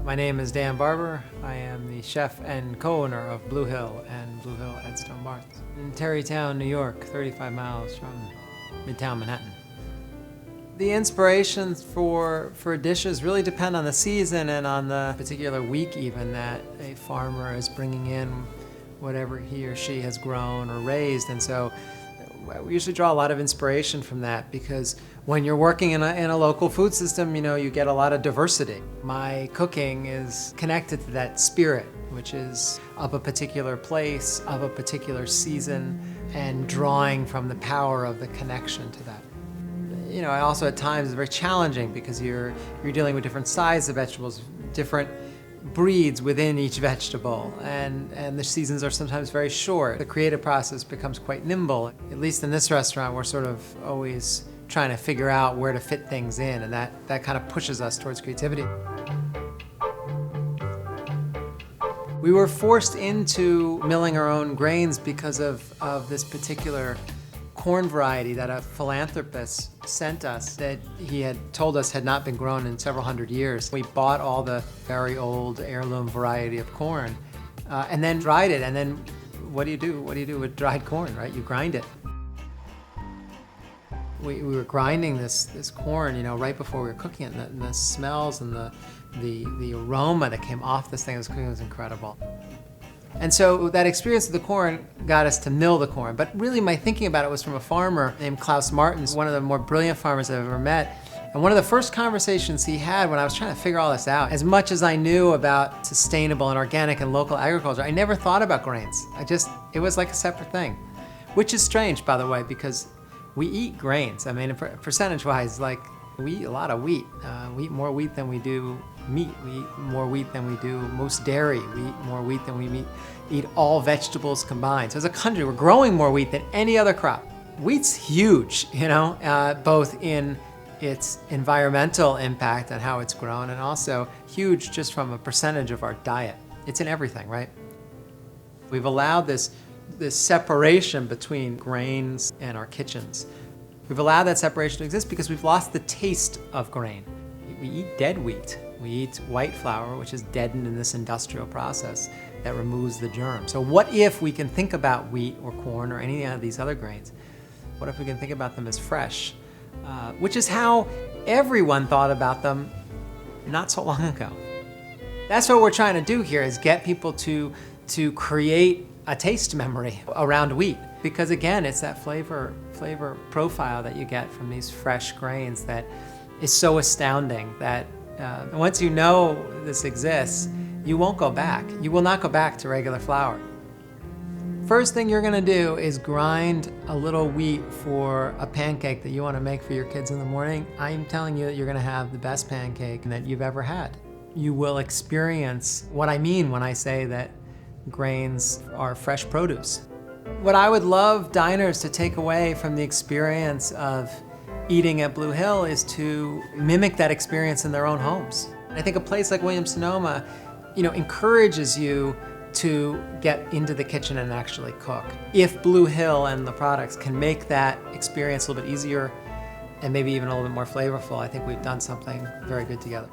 My name is Dan Barber. I am the chef and co-owner of Blue Hill and Blue Hill at Stone Barns in Tarrytown, New York, 35 miles from Midtown Manhattan. The inspirations for dishes really depend on the season and on the particular week even that a farmer is bringing in whatever he or she has grown or raised. And so we usually draw a lot of inspiration from that because when you're working in a local food system, you get a lot of diversity. My cooking is connected to that spirit, which is of a particular place, of a particular season, and drawing from the power of the connection to that. Also at times it's very challenging because you're dealing with different sizes of vegetables, different breeds within each vegetable, and the seasons are sometimes very short. The creative process becomes quite nimble. At least in this restaurant, we're sort of always trying to figure out where to fit things in, and that kind of pushes us towards creativity. We were forced into milling our own grains because of this particular corn variety that a philanthropist sent us that he had told us had not been grown in several hundred years. We bought all the very old heirloom variety of corn and then dried it. And then what do you do? What do you do with dried corn, right? You grind it. We were grinding this corn, right before we were cooking it, and the smells and the aroma that came off this thing I was cooking was incredible. And so that experience of the corn got us to mill the corn. But really my thinking about it was from a farmer named Klaus Martens, one of the more brilliant farmers I've ever met. And one of the first conversations he had when I was trying to figure all this out, as much as I knew about sustainable and organic and local agriculture, I never thought about grains. It was like a separate thing, which is strange, by the way, because we eat grains. I mean, percentage-wise, we eat a lot of wheat. We eat more wheat than we do meat. We eat more wheat than we do most dairy. We eat more wheat than we eat all vegetables combined. So as a country, we're growing more wheat than any other crop. Wheat's huge, both in its environmental impact and how it's grown, and also huge just from a percentage of our diet. It's in everything, right? We've allowed this separation between grains and our kitchens. We've allowed that separation to exist because we've lost the taste of grain. We eat dead wheat. We eat white flour, which is deadened in this industrial process that removes the germ. So what if we can think about wheat or corn or any of these other grains? What if we can think about them as fresh? Which is how everyone thought about them not so long ago. That's what we're trying to do here, is get people to create a taste memory around wheat. Because again, it's that flavor profile that you get from these fresh grains that is so astounding that once you know this exists, you won't go back. You will not go back to regular flour. First thing you're gonna do is grind a little wheat for a pancake that you wanna make for your kids in the morning. I'm telling you that you're gonna have the best pancake that you've ever had. You will experience what I mean when I say that grains are fresh produce. What I would love diners to take away from the experience of eating at Blue Hill is to mimic that experience in their own homes. I think a place like Williams-Sonoma, encourages you to get into the kitchen and actually cook. If Blue Hill and the products can make that experience a little bit easier and maybe even a little bit more flavorful, I think we've done something very good together.